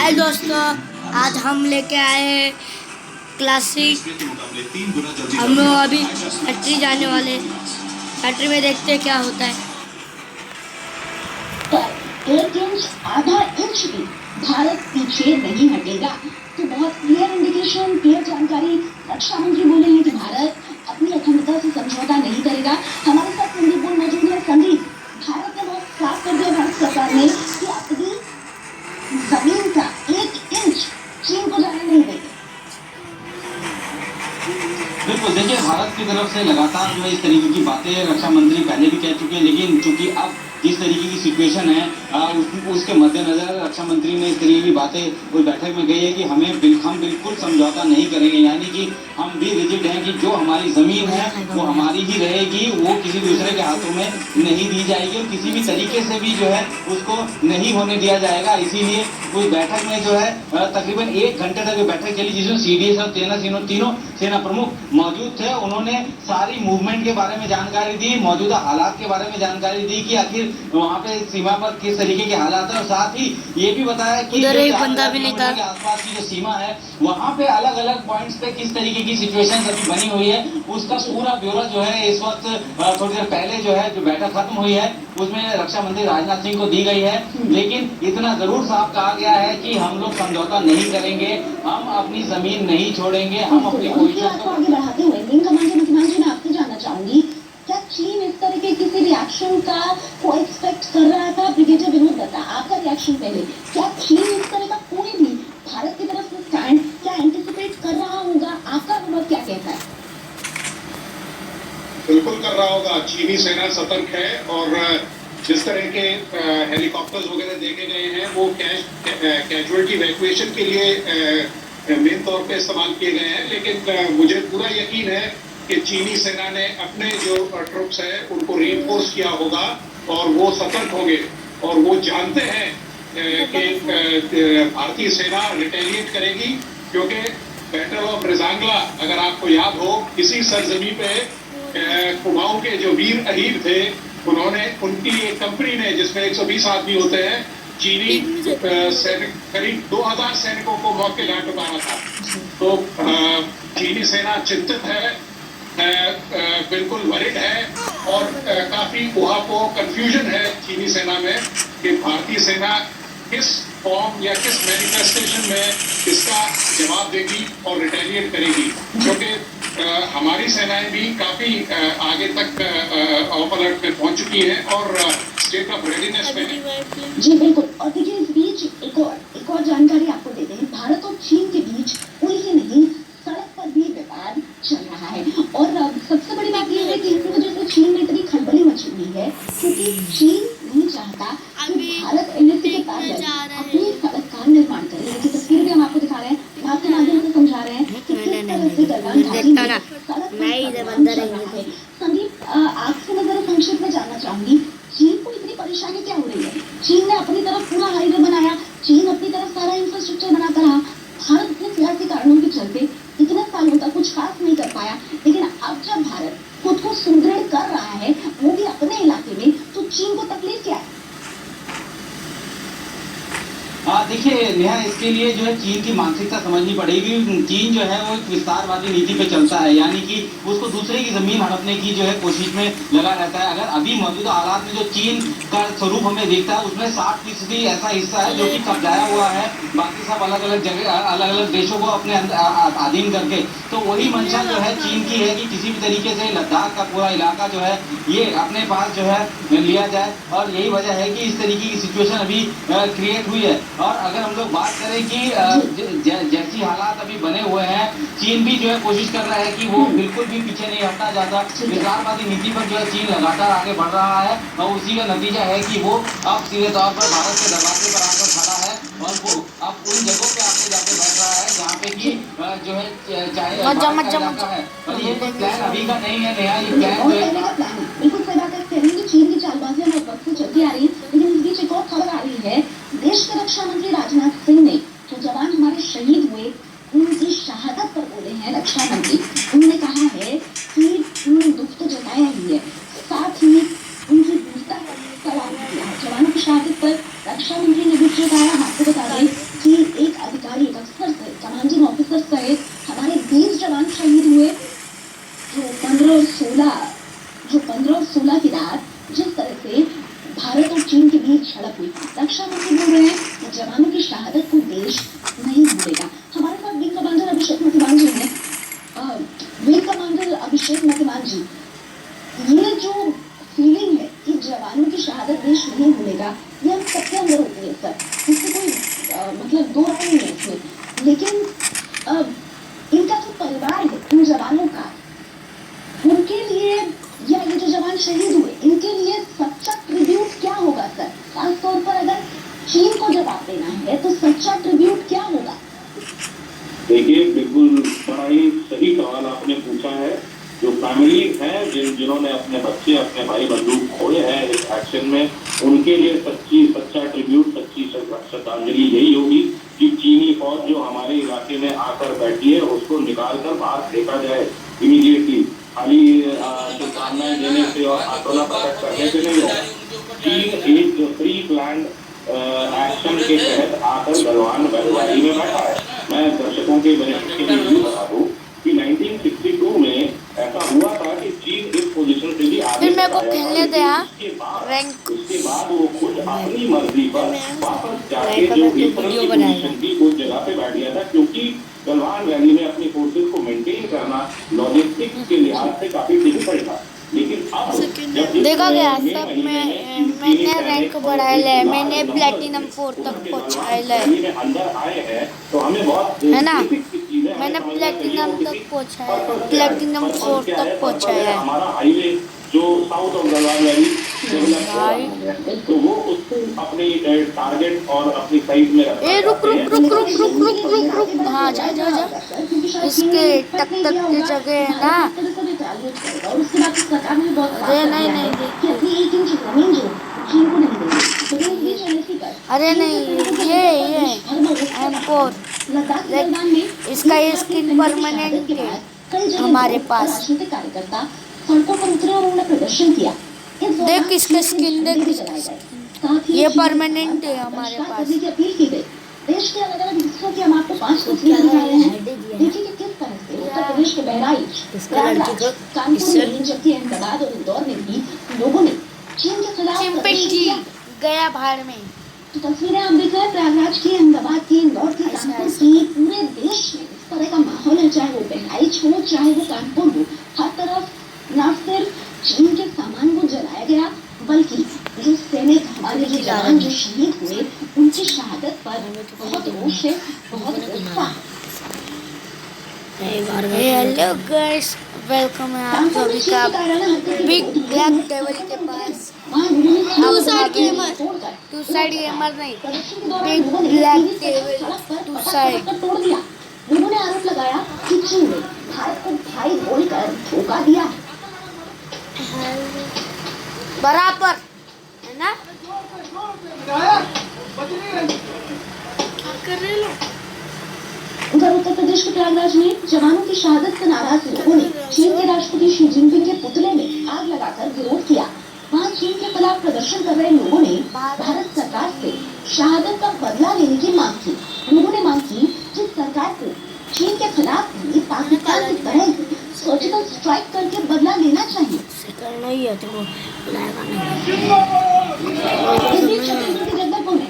हाय दोस्तों, आज हम लेके आए हैं क्लासिक। हम लोग अभी फैक्ट्री जाने वाले, फैक्ट्री में देखते हैं क्या होता है। पर 1 इंच आधा इंच भी भारत पीछे नहीं हटेगा। तो बहुत क्लियर इंडिकेशन, क्लियर जानकारी रक्षा मंत्री बोले हैं कि भारत अपनी अखंडता से समझौता नहीं करेगा। हमारे साथ संदीप बोल मौजूद है। संदीप, भारत ने बहुत साफ कर दिया, भारत सरकार ने, कि अपनी जमीन का 1 इंच चीन को जाने नहीं देंगे। बिल्कुल, देखिए भारत की तरफ से लगातार जो है इस तरीके की बातें रक्षा मंत्री पहले भी कह चुके हैं, लेकिन चूंकि अब जिस तरीके की सिचुएशन है उसके मद्देनजर रक्षा मंत्री ने इस तरीके की बातें उस बैठक में कही है कि हम बिल्कुल समझौता नहीं करेंगे, यानी कि हम भी रिजिड हैं कि जो हमारी जमीन है वो हमारी ही रहेगी, वो किसी दूसरे के हाथों में नहीं दी जाएगी और किसी भी तरीके से भी जो है उसको नहीं होने दिया जाएगा। इसीलिए उस बैठक में जो है तकरीबन 1 घंटे तक बैठक चली, जिसमें सीडीएस और तीनों सेना प्रमुख मौजूद थे। उन्होंने सारी मूवमेंट के बारे में जानकारी दी, मौजूदा हालात के बारे में जानकारी दी कि आखिर वहाँ पे सीमा पर किस तरीके के हालात है, और साथ ही ये भी बताया कि एक बंदा भी नहीं था। आसपास की जो सीमा है वहाँ पे अलग अलग पॉइंट्स पे किस तरीके की सिचुएशन अभी बनी हुई है, उसका पूरा ब्यौरा जो है इस वक्त थोड़ी देर पहले जो है जो बैठक खत्म हुई है उसमें रक्षा मंत्री राजनाथ सिंह को दी गई है। लेकिन इतना जरूर साफ कहा गया है कि हम लोग समझौता नहीं करेंगे, हम अपनी जमीन नहीं छोड़ेंगे, हम अपनी पोजीशन को आगे बढ़ाते हुए विंग कमांडर मुख्यमंत्री, मैं आपसे जानना चाहूंगी, क्या चीन इस तरह के किसी रिएक्शन का को एक्सपेक्ट कर रहा था? ब्रिगेडियर विनोद दत्ता, आपका रिएक्शन पहले, क्या चीन इस तरह का कोई भी भारत की तरफ से स्टैंड क्या एंटिसिपेट कर रहा होगा? आपका अनुभव क्या कहता है? बिल्कुल कर रहा होगा। चीनी सेना सतर्क है और जिस तरह के हेलीकॉप्टर्स वगैरह देखे गए हैं वो कैजुअलिटी इवैक्यूएशन के लिए मेन तौर पे इस्तेमाल किए गए हैं, लेकिन मुझे पूरा यकीन है कि चीनी सेना ने अपने जो ट्रुप्स हैं उनको रीइंफोर्स किया होगा और वो सतर्क होंगे और वो जानते हैं कि भारतीय सेना रिटेलिएट करेगी, क्योंकि बैटल ऑफ रेजांगला अगर आपको याद हो, इसी सरजमी पे कुमाऊं के जो वीर अहीर थे उन्होंने, उनकी एक कंपनी ने जिसमें 120 आदमी होते हैं, चीनी सैनिक करीब 2000 सैनिकों को मौत के घाट उतारा था। तो चीनी सेना चिंतित है, बिल्कुल वरिड है और काफी ऊहापोह कंफ्यूजन है चीनी सेना में कि भारतीय सेना किस फॉर्म या किस मैनिफेस्टेशन में इसका जवाब देगी और रिटेलिएट करेगी, क्योंकि हमारी सेनाएं भी काफी आगे तक ऑफ अलर्ट में पहुंच चुकी हैं और स्टेट ऑफ रेडीनेस में है। जी बिल्कुल। और देखिए, इस बीच एक और जानकारी आपको दे दें, भारत और चीन के बीच पुल ही नहीं, सड़क पर भी विवाद चल रहा है। और सबसे बड़ी बात यह है कि इसी वजह से चीन में इतनी खलबली मची हुई है, क्योंकि चीन नहीं चाहता कि भारत एलएसी के पास अपनी सड़क का निर्माण करे। देखिए, तस्वीर भी हम आपको दिखा रहे हैं, आपके माध्यम से समझा रहे हैं कि किस तरह से गलवान घाटी में सड़क चल रहा है। संदीप, आपसे मैं जरा संक्षिप्त में जानना चाहूंगी, चीन को इतनी परेशानी क्या हो रही है? चीन ने अपनी तरफ पूरा हाईवे बनाया, चीन अपनी तरफ सारा इंफ्रास्ट्रक्चर बनाता रहा, भारत अपने सियासी कारणों के चलते इतने सालों तक कुछ खास नहीं कर पाया, लेकिन अब जब भारत खुद को सुदृढ़ कर रहा है, वो भी अपने इलाके में, तो चीन को तकलीफ क्या है? देखिए नेहा, इसके लिए जो है चीन की मानसिकता समझनी पड़ेगी। चीन जो है वो एक विस्तारवादी नीति पे चलता है, यानी कि उसको दूसरे की जमीन हड़पने की जो है कोशिश में लगा रहता है। अगर अभी मौजूदा हालात में जो चीन का स्वरूप हमें दिखता है उसमें 60% ऐसा हिस्सा है जो कि कब्जाया हुआ है, बाकी सब अलग अलग जगह अलग अलग देशों को अपने अधीन करके। तो वही मंशा जो है चीन की है कि किसी भी तरीके से लद्दाख का पूरा इलाका जो है ये अपने पास जो है लिया जाए, और यही वजह है कि इस तरीके की सिचुएशन अभी क्रिएट हुई है। और अगर हम लोग बात करें कि जैसी हालात अभी बने हुए हैं, चीन भी जो है कोशिश कर रहा है कि वो बिल्कुल भी पीछे नहीं हटना चाहता। विस्तारवादी नीति पर जो है चीन लगातार आगे बढ़ रहा है और उसी का नतीजा है कि वो अब सीधे तौर पर भारत के दरवाजे पर आकर खड़ा है और वो अब उन जगहों पे आके जाके बैठ रहा है जहाँ पे कि जो है चाहे भारत का इलाका है। और ये कोई प्लान अभी का नहीं है नेहा, ये प्लान जो है बिल्कुल सही बात है। चीन की चालबाजियां बहुत वक्त से चलती आ रही है, लेकिन इस बीच एक और खबर आ रही है, देश के रक्षा मंत्री राजनाथ सिंह ने जो जवान हमारे शहीद हुए उनकी शहादत पर बोले हैं रक्षा मंत्री। उन्होंने कहा है कि उन्होंने दुख तो जताया ही है, साथ ही उनकी वीरता पर सवाल किया है। जवानों की शहादत पर रक्षा मंत्री ने दुख जताया। आपको बता दें कि जवानों की शहादत को देश नहीं भूलेगा। हमारे साथ विंग कमांडर अभिषेक मतिमान जी हैं। विंग कमांडर अभिषेक मतिमान जी, ये जो फीलिंग है कि जवानों की शहादत देश नहीं भूलेगा, ये हम सबके अंदर होती है सर, इससे कोई मतलब दो राय नहीं है इसमें। लेकिन इनका जो परिवार है इन जवानों का, उनके लिए या ये जो जवान शहीद हुए इनके लिए सच्चा ट्रिब्यूट क्या होगा सर? खासतौर पर अगर चीन को जवाब देना है तो सच्चा ट्रिब्यूट क्या होगा? देखिए, बिल्कुल बड़ा ही सही सवाल आपने पूछा है। जो फैमिली है जिन्होंने अपने बच्चे, अपने भाई बंधु खोए हैं इस एक्शन में, उनके लिए सच्चा ट्रिब्यूट, सच्ची श्रद्धांजलि यही होगी कि चीनी फौज जो हमारे इलाके में आकर बैठी है उसको निकाल कर बाहर फेंका जाए इमीडिएटली। खाली शुभकामनाएं देने से और आंदोलन प्रकट करने से नहीं होगा। चीन एक प्री प्लान एक्शन के तहत आकर गलवान बलवारी में बैठा है। मैं दर्शकों के बेनिफिट के लिए बता दूं कि 1962 में ऐसा हुआ था कि चीन इस पोजीशन से भी आगे, फिर मेरे को खेलने दे उसके बाद वो खुद अपनी मर्जी पर वापस जाके जो पोजीशन थी उस जगह पे बैठ गया था, क्योंकि गलवान वैली में अपनी फोर्सेस को मेंटेन करना लॉजिस्टिक्स के लिहाज से काफी डिफिकल्ट था। लेकिन अब देखा गया सब मैंने रैंक बढ़ाया है, मैंने प्लेटिनम 4 तक पहुंचाया है, अंदर आए हैं तो हमें बहुत है ना, मैंने प्लेटिनम तक पहुंचाया, प्लेटिनम 4 तक पहुंचाया है। हमारा हाईवे जो south of Galwan valley develop हो रहा है तो वो उसको अपनी टारगेट और अपनी साइड में रखा है। रुक रुक रुक रुक रुक रुक रुक रुक हाँ जा जा जा, इसके टक टक की जगह है ना। अरे नहीं नहीं अरे नहीं ये M4 इसका ये स्किन परमानेंट है हमारे पास। सड़कों पर उतरे और उन्होंने प्रदर्शन किया। देख इसका स्किन, देख ये परमानेंट है हमारे पास। अपील की गई। देश के अलग अलग हिस्सों की हम आपको 5 तस्वीरें दिखा रहे हैं। देखिए कि किस तरह से उत्तर प्रदेश के बहराइच, प्रयागराज, कानपुर में, जबकि अहमदाबाद और इंदौर में भी लोगों ने चीन के खिलाफ प्रदर्शन किया। गया भाड़ में तो तस्वीरें आप देख रहे हैं प्रयागराज की, अहमदाबाद की, इंदौर की, कानपुर की। पूरे देश में इस तरह का माहौल है, चाहे वो बहराइच हो चाहे वो कानपुर हो। हर तरफ न सिर्फ चीन के सामान को जलाया गया, बल्कि जो सैनिक हमारे जो जवान जो शहीद हुए उनकी शहादत पर बहुत रोष है, बहुत गुस्सा है। हेलो गाइस, वेलकम है आप सभी का बिग ब्लैक टेबल के पास। टू साइड गेमर नहीं, big black table two side. लोगों ने आरोप लगाया कि चीन ने भारत को भाई बोलकर धोखा दिया बराबर, है ना? उधर उत्तर प्रदेश के प्रयागराज में जवानों की शहादत से नाराज लोगों ने चीन के राष्ट्रपति शी जिनपिंग के पुतले में आग लगाकर विरोध किया। वहाँ चीन के खिलाफ प्रदर्शन कर रहे लोगों ने भारत सरकार से शहादत का बदला लेने की मांग की। लोगों ने मांग की कि सरकार को चीन के खिलाफ भी पाकिस्तान की तरह सर्जिकल स्ट्राइक करके बदला लेना चाहिए।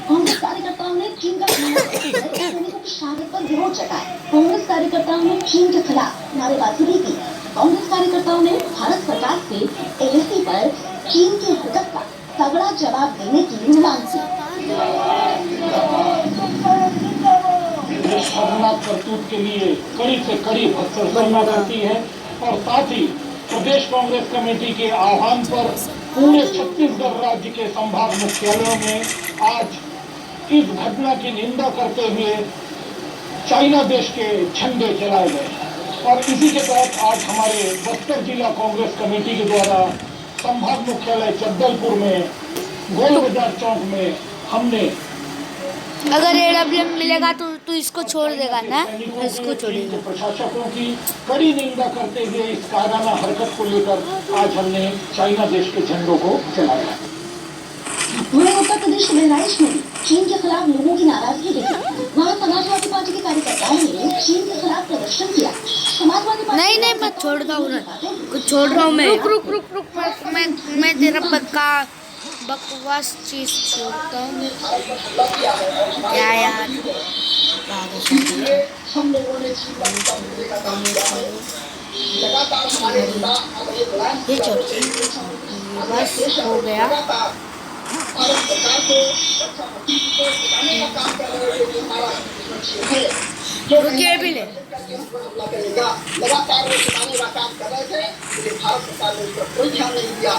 कांग्रेस कार्यकर्ताओं ने चीन का सैनिकों की शहादत पर विरोध जताया। कांग्रेस कार्यकर्ताओं ने चीन के खिलाफ नारेबाजी भी की। कांग्रेस कार्यकर्ताओं ने भारत सरकार से एलएसी पर चीन की हरकत का तगड़ा जवाब देने की मांग की। खतरनाक करतूत के लिए कड़ी से कड़ी भर्त्सना करती है और साथ ही प्रदेश कांग्रेस कमेटी के आह्वान पर पूरे छत्तीसगढ़ राज्य के संभाग मुख्यालयों में आज इस घटना की निंदा करते हुए चाइना देश के झंडे जलाए गए। और इसी के तहत आज हमारे बस्तर जिला कांग्रेस कमेटी के द्वारा संभाग मुख्यालय जगदलपुर में गोल बाजार चौक में हमने अगर AWM मिलेगा तो तू इसको छोड़ देगा ना, इसको छोड़ेगा। प्रशासकों की कड़ी निंदा करते हुए इस कायराना हरकत को लेकर आज हमने चाइना देश के झंडों को जलाया। वहीं उत्तर प्रदेश के बहराइच में चीन के खिलाफ लोगों की नाराजगी देखी। वहाँ समाजवादी पार्टी के कार्यकर्ताओं ने चीन के खिलाफ प्रदर्शन किया। समाजवादी पार्टी नहीं मैं छोड़ रहा हूँ, कुछ छोड़ रहा हूँ मैं। रुक रुक रुक रुक मैं तेरा बकवास चीज छोड़ता हूँ। क्या इसलिए हम लोगों ने जीवन का मूल्य का काम किया है। लगातार हमारे नेता हमारे प्रयास ये चौथी बस हो गया। लगातार भारत सरकार को रक्षा मंत्री को बताने का काम कर रहे हैं कि हमारा लक्ष्य है जो रुकिए भी ले। हमला करेगा। लगातार वो बताने का काम कर रहे थे, लेकिन भारत सरकार ने उस पर कोई ध्यान नहीं दिया।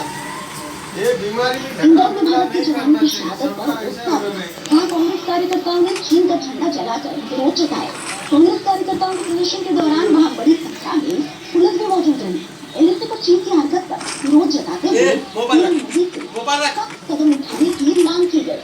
इंदौर में भारत के जवान की शहादत पर गुस्सा। वहाँ कांग्रेस कार्यकर्ताओं ने चीन का झंडा जलाकर विरोध जताया। कांग्रेस कार्यकर्ताओं के प्रदर्शन के दौरान वहाँ बड़ी संख्या में पुलिस भी मौजूद रही। एलएसी पर चीन की हरकत पर विरोध जताते हुए पीएम मोदी से सख्त कदम उठाने की मांग की गई।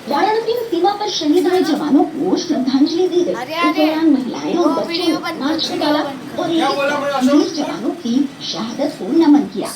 वाराणसी में सीमा पर शहीद हुए जवानों को श्रद्धांजलि दी गई। अरे, इस दौरान महिलाएं और बच्चों ने मार्च निकाला और वीर जवानों की शहादत को नमन किया।